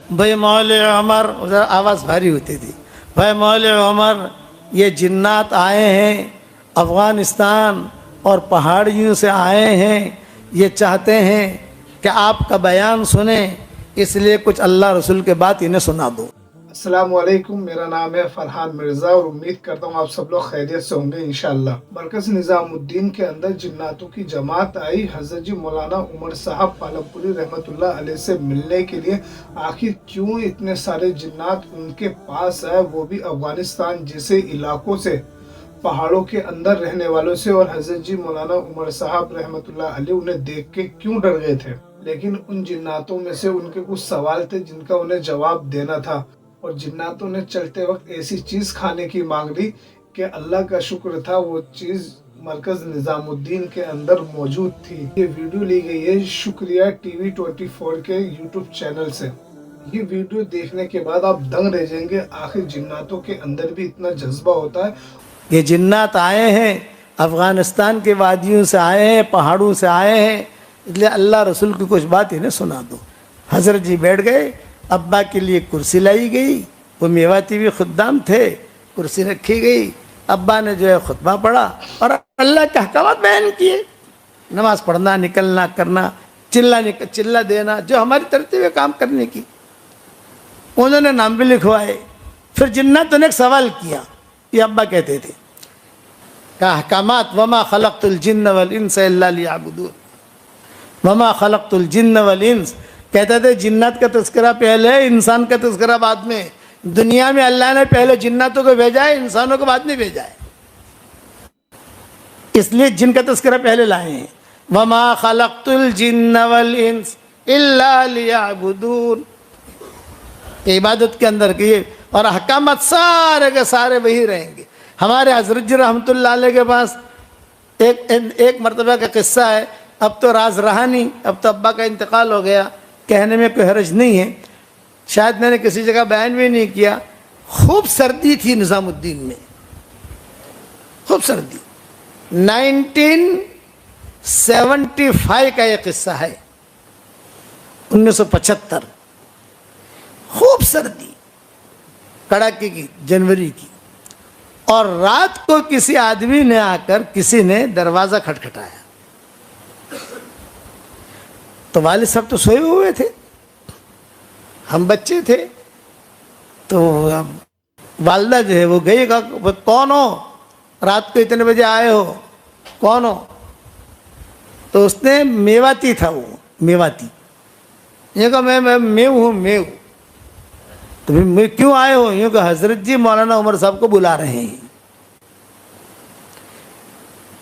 भाई मौले उमर, उधर आवाज़ भारी होती थी, भाई मौले उमर ये जिन्नात आए हैं अफ़गानिस्तान और पहाड़ियों से आए हैं, ये चाहते हैं कि आपका बयान सुने, इसलिए कुछ अल्लाह रसूल के बात इन्हें सुना दो। अस्सलाम वालेकुम, मेरा नाम है फरहान मिर्ज़ा और उम्मीद करता हूँ आप सब लोग खैरियत से होंगे इंशाअल्लाह। मरकज़ निज़ामुद्दीन के अंदर जिन्नातों की जमात आई हज़रत जी मौलाना उमर साहब पालमपुरी रहमतुल्लाह अलैह से मिलने के लिए। आखिर क्यों इतने सारे जिन्नात उनके पास आए, वो भी अफ़गानिस्तान जैसे इलाकों से, पहाड़ों के अंदर रहने वालों से, और हज़रत जी मौलाना उमर साहब रहमतुल्लाह अलैह उन्हें देख के क्यों डर गए थे। लेकिन उन जिन्नातों में से उनके कुछ सवाल थे जिनका उन्हें जवाब देना था, और जिन्नातों ने चलते वक्त ऐसी चीज़ खाने की मांग ली कि अल्लाह का शुक्र था वो चीज़ मरकज़ निज़ामुद्दीन के अंदर मौजूद थी। ये वीडियो ली गई है शुक्रिया टीवी 24 के यूट्यूब चैनल से। ये वीडियो देखने के बाद आप दंग रह जाएंगे, आखिर जिन्नातों के अंदर भी इतना जज्बा होता है। ये जिन्नात आए हैं अफ़गानिस्तान के वादियों से आए हैं, पहाड़ों से आए हैं, इसलिए अल्लाह रसूल की कुछ बात इन्हें सुना दो। हज़रत जी बैठ गए, अब्बा के लिए कुर्सी लाई गई, वो मेवाती भी खुद्दाम थे, कुर्सी रखी गई, अब्बा ने जो है खुतबा पढ़ा और अल्लाह के अहकामात बयान किए, नमाज़ पढ़ना, निकलना, करना, चिल्ला देना, जो हमारी तरतीब है काम करने की। उन्होंने नाम भी लिखवाए। फिर जिन्नातों ने एक सवाल किया, ये अब्बा कहते थे का अहकामात, वमा खलक़तुल जिन्न वल इंस इल्ला लियअबुदून, वमा खलक़तुल जिन्न वल इंस, कहते थे जिन्नात का तज़किरा पहले है, इंसान का तज़किरा बाद में। दुनिया में अल्लाह ने पहले जिन्नातों को भेजा है, इंसानों को बाद में भेजा है, इसलिए जिन का तज़किरा पहले लाए हैं। वमा खलक़तुल जिन्न वल इंस इल्ला लियअबुदून, इबादत के अंदर किए, और अहकामात सारे के सारे वही रहेंगे। हमारे हज़रत जी रहमतुल्लाह अलैह के पास एक मरतबा का किस्सा है, अब तो राज रहा नहीं, अब तो अब्बा का इंतकाल हो गया, कहने में कोई हर्ज नहीं है, शायद मैंने किसी जगह बयान भी नहीं किया। खूब सर्दी थी निज़ामुद्दीन में, खूब सर्दी। 1975 का ये किस्सा है, 1975, खूब सर्दी कड़ाके की, जनवरी की, और रात को किसी आदमी ने आकर, किसी ने दरवाज़ा खटखटाया, तो वालिद साहब तो सोए हुए थे, हम बच्चे थे, तो वालदा जो है वो गई, कहा कौन हो, रात को इतने बजे आए हो, कौन हो? तो उसने, मेवाती था वो, मेवाती, ये कहा मैं हूँ, मैं हूँ। तो मैं क्यों आए हो? यूँ कहा हज़रत जी मौलाना उमर साहब को बुला रहे हैं,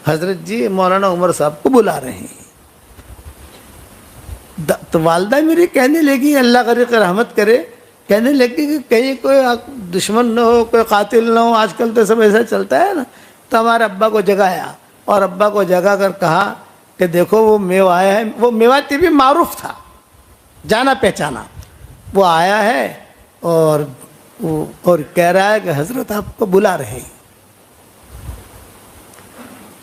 हज़रत जी मौलाना उमर साहब को बुला रहे हैं। तो वालदा मेरी कहने लगी, अल्लाह करे कि रहमत करे, कहने लगी कि कहीं कोई दुश्मन न हो, कोई कातिल न हो, आजकल तो सब ऐसा चलता है ना। तो हमारे अब्बा को जगाया और अब्बा को जगा कर कहा कि देखो वो मेव आया है, वो मेवाती भी मारूफ था, जाना पहचाना, वो आया है और कह रहा है कि हज़रत आपको बुला रहे हैं।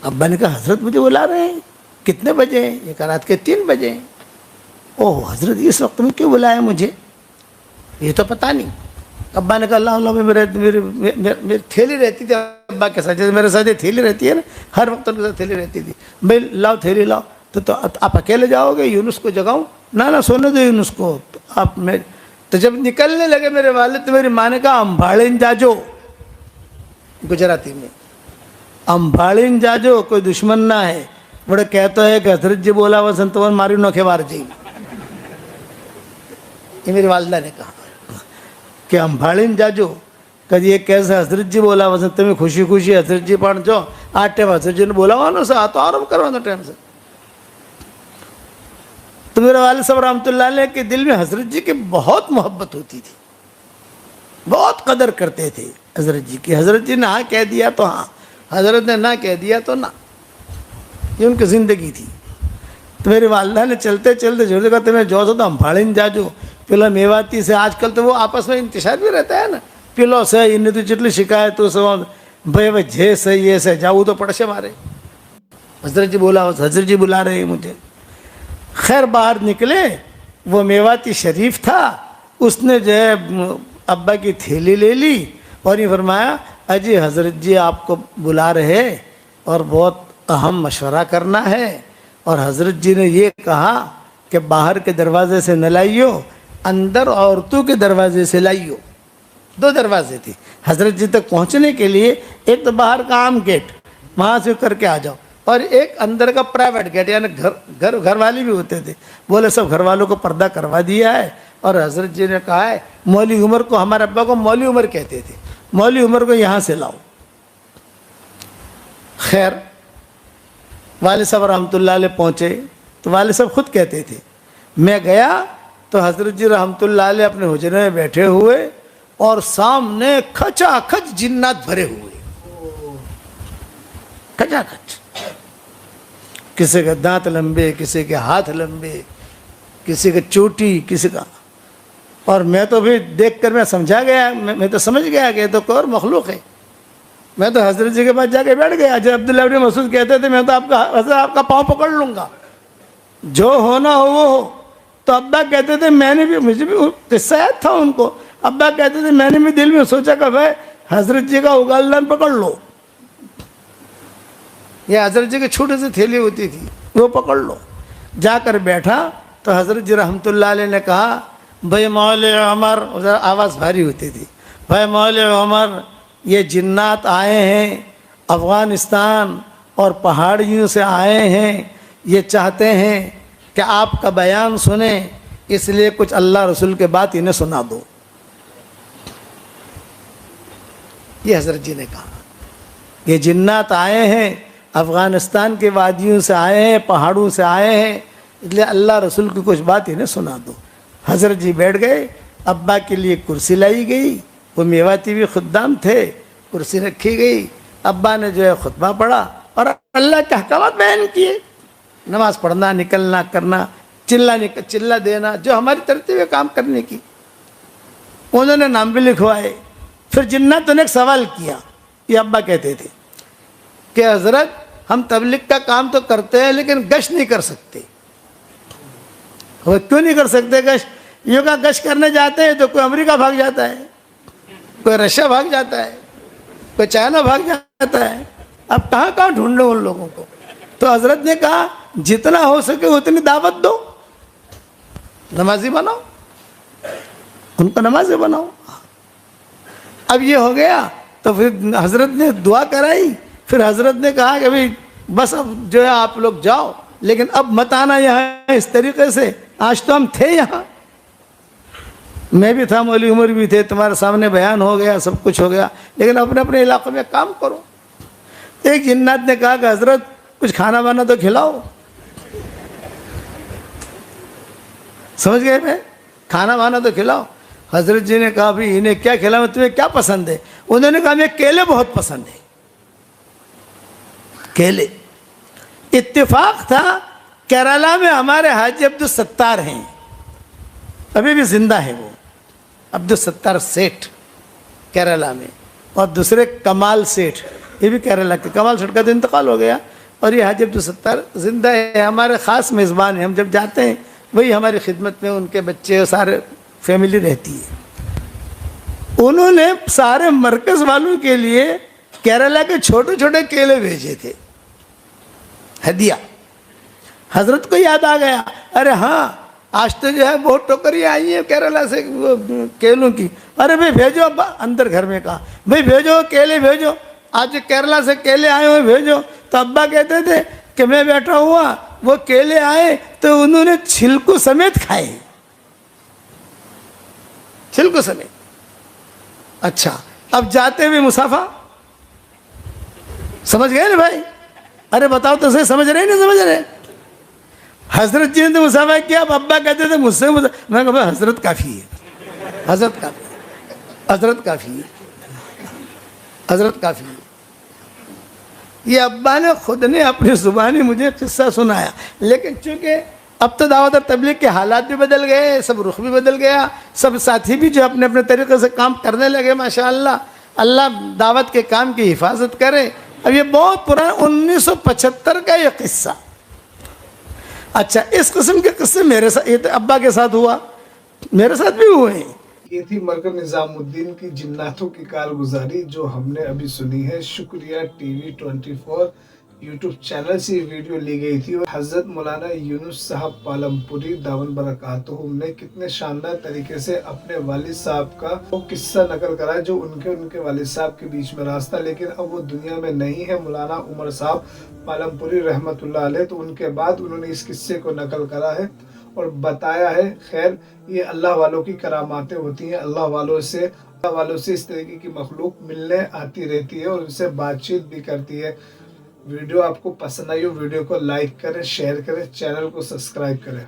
अब्बा ने कहा हज़रत मुझे बुला रहे हैं, कितने बजे हैं? ये कहा रात के 3 बजे हैं। ओह हज़रत इस वक्त में क्यों बुलाया मुझे, ये तो पता नहीं। अब्बा ने कहा अल्लाह में मेरी थैली रहती थी अब्बा के साथ, जैसे मेरे साथ थैली रहती है ना, हर वक्त उनके साथ थैली रहती थी। भाई लाओ थैली लाओ, तो आप अकेले जाओगे, यूनुस को जगाऊँ? ना सोने दो यूनुस को, तो आप मैं। तो जब निकलने लगे मेरे वालिद, तो मेरी माँ ने कहा अंबाड़ीन जाजो, गुजराती में, अंबाड़ीन जाजो, कोई दुश्मन ना है। बड़े कहता है कि हज़रत जी बोला वसन तो मारी नोखे मार जी, ये मेरी वालदा ने कहा कि अंबाड़ीन जाजो, कभी ये कैसे हज़रत जी बोला वसन तुम्हें खुशी खुशी हज़रत जी पढ़ जो आटे हज़रत जी ने बोला वालों से आ तो आराम करवाना टाइम से। तो मेरे वालिद साहब रहमतुल्लाह अलैह के दिल में हज़रत जी की बहुत मोहब्बत होती थी, बहुत कदर करते थे हज़रत जी की। हज़रत जी ने हाँ कह दिया तो हाँ, हज़रत ने ना कह दिया तो ना, ये उनकी ज़िंदगी थी। तो मेरी वालदा ने चलते चलते जोर कहा तुम्हें जो तो अंबाड़ीन जाजो, पिलो मेवाती से, आजकल तो वो आपस में इंतशार भी रहता है ना, पिलो से इन्हें तो जितनी शिकायत हो सब भाई जे से ये से जाऊँ तो पड़शे मारे। हज़रत जी बोला, हज़रत जी बुला रहे हैं मुझे। खैर बाहर निकले, वो मेवाती शरीफ था, उसने जो है अब्बा की थैली ले ली और ये फरमाया, अजी हज़रत जी आपको बुला रहे और बहुत अहम मशवरा करना है, और हज़रत जी ने ये कहा कि बाहर के दरवाजे से न लाइयो, अंदर औरतों के दरवाजे से लाइयो। 2 दरवाजे थे हज़रत जी तक पहुंचने के लिए, एक तो बाहर का आम गेट, वहाँ से करके आ जाओ, और एक अंदर का प्राइवेट गेट, यानी घर वाले भी होते थे। बोले सब घर वालों को पर्दा करवा दिया है, और हज़रत जी ने कहा है मौली उमर को, हमारे अब्बा को मौली उमर कहते थे, मौली उमर को यहाँ से लाओ। खैर वाले साहब रहमतुल्लाह अलैह पहुँचे तो वाले साहब खुद कहते थे, मैं गया तो हज़रत जी रहमतुल्लाह अलैह अपने हुजरे में बैठे हुए और सामने खचाखच जिन्नात भरे हुए, खचाखच। किसी के दांत लंबे, किसी के हाथ लंबे, किसी के चोटी, किसी का। और मैं तो भी देखकर मैं समझा गया, मैं तो समझ गया कि तो कोई और मखलूक है। मैं तो हज़रत जी के पास जाके बैठ गया। जब अब्दुल्ला इब्न मसूद कहते थे मैं तो आपका पाँव पकड़ लूँगा, जो होना हो वो हो। तो अब्बा कहते थे, मैंने भी, मुझे भी किस्सा याद था उनको, अब्बा कहते थे मैंने भी दिल में सोचा कि भाई हज़रत जी का उगालदान पकड़ लो, ये हज़रत जी की छोटी सी थैली होती थी वो पकड़ लो। जाकर बैठा तो हज़रत जी रहमतुल्लाह अलैह ने कहा, भाई मौले उमर, उधर आवाज़ भारी होती थी, भाई मौले उमर ये जिन्नात आए हैं अफ़गानिस्तान और पहाड़ियों से आए हैं, ये चाहते हैं कि आपका बयान सुने, इसलिए कुछ अल्लाह रसूल के बात इन्हें सुना दो। ये हज़रत जी ने कहा, ये जिन्नात आए हैं अफ़गानिस्तान के वादियों से आए हैं, पहाड़ों से आए हैं, इसलिए अल्लाह रसूल की कुछ बात इन्हें सुना दो। हज़रत जी बैठ गए, अब्बा के लिए कुर्सी लाई गई, वो मेवाती भी खुद्दाम थे, कुर्सी रखी गई, अब्बा ने जो है खुतबा पढ़ा और अल्लाह के अहकाम बयान किए, नमाज़ पढ़ना, निकलना, करना, चिल्ला देना, जो हमारी तरतीब है काम करने की। उन्होंने नाम भी लिखवाए। फिर जिन्नात ने एक सवाल किया, ये अब्बा कहते थे कि हज़रत हम तबलीग का काम तो करते हैं लेकिन गश्त नहीं कर सकते। वो क्यों नहीं कर सकते गश्त? यूँ का गश्त करने जाते हैं तो कोई अमेरिका भाग जाता है, कोई रशिया भाग जाता है, कोई चाइना भाग जाता है, अब कहाँ कहाँ ढूंढ लो उन लोगों को। तो हज़रत ने कहा जितना हो सके उतनी दावत दो, नमाजी बनाओ, उनको नमाजी बनाओ। अब ये हो गया तो फिर हज़रत ने दुआ कराई। फिर हज़रत ने कहा कि भाई बस अब जो है आप लोग जाओ, लेकिन अब मत आना यहाँ इस तरीके से, आज तो हम थे यहाँ, मैं भी था, मौली उमर भी थे, तुम्हारे सामने बयान हो गया, सब कुछ हो गया, लेकिन अपने अपने इलाक़े में काम करो। एक जिन्नात ने कहा कि हज़रत कुछ खाना वाना तो खिलाओ। समझ गए मैं, खाना वाना तो खिलाओ। हज़रत जी ने कहा भाई इन्हें क्या खिलाऊं, तुम्हें क्या पसंद है? उन्होंने कहा मुझे केले बहुत पसंद है, केले। इत्तेफाक था केरला में हमारे हाजी अब्दुल सत्तार हैं, अभी भी जिंदा है वो, अब्दुल सत्तार सेठ केरला में, और दूसरे कमाल सेठ, ये भी केरला के। कमाल सेठ का तो इंतकाल हो गया और ये हाजी अब्दुल सत्तार जिंदा है, हमारे ख़ास मेज़बान हैं। हम जब जाते हैं वही हमारी खिदमत में, उनके बच्चे सारे फैमिली रहती है। उन्होंने सारे मरकज़ वालों के लिए केरला के छोटे छोटे केले भेजे थे हदिया। हज़रत को याद आ गया, अरे हाँ आज तो जो है बहुत टोकरियाँ आई हैं केरला से केलों की, अरे भाई भेजो अब्बा। अंदर घर में कहा भाई भेजो केले भेजो, आज केरला से केले आए हुए भेजो। तो अब्बा कहते थे कि मैं बैठा हुआ, वो केले आए तो उन्होंने छिलको समेत खाए, छिलको समेत। अच्छा, अब जाते हुए मुसाफा, समझ गए ना भाई? अरे बताओ तो सही, समझ रहे नहीं समझ रहे? हज़रत जी ने तो मुसाफा किया। अब अब्बा कहते थे मुझसे, मैं कहा हज़रत काफ़ी है, हज़रत काफ़ी, हज़रत काफ़ी है, हज़रत काफ़ी है। ये अब्बा ने खुद ने अपनी ज़ुबानी मुझे किस्सा सुनाया, लेकिन चूँकि अब तो दावत और तबलीग के हालात भी बदल गए, सब रुख भी बदल गया, सब साथी भी जो अपने अपने तरीक़े से काम करने लगे माशाअल्लाह। अल्लाह दावत के काम की हिफाजत करे। अब ये बहुत पुराना 1975 का ये किस्सा। अच्छा, इस किस्म के किस्से मेरे साथ, ये तो अब्बा के साथ हुआ। मेरे साथ भी हुए हैं। ये थी मरकज निजामुद्दीन की जिन्नातों की कारगुजारी जो हमने अभी सुनी है। शुक्रिया TV24 यूट्यूब चैनल से ये वीडियो ली गई थी और हज़रत मौलाना यूनुस साहब पालमपुरी दावन बरकातुहुम ने कितने शानदार तरीके से अपने वालिद साहब का वो किस्सा नकल करा जो उनके वालिद साहब के बीच में रास्ता, लेकिन अब वो दुनिया में नहीं है। मौलाना उमर साहब पालमपुरी रहमतुल्लाह अलैह, तो उनके बाद उन्होंने इस किस्से को नकल करा है और बताया है। खैर, ये अल्लाह वालों की करामातें होती हैं। अल्लाह वालों से इस तरीके की मखलूक मिलने आती रहती है और उनसे बातचीत भी करती है। वीडियो आपको पसंद आई हो, वीडियो को लाइक करें, शेयर करें, चैनल को सब्सक्राइब करें।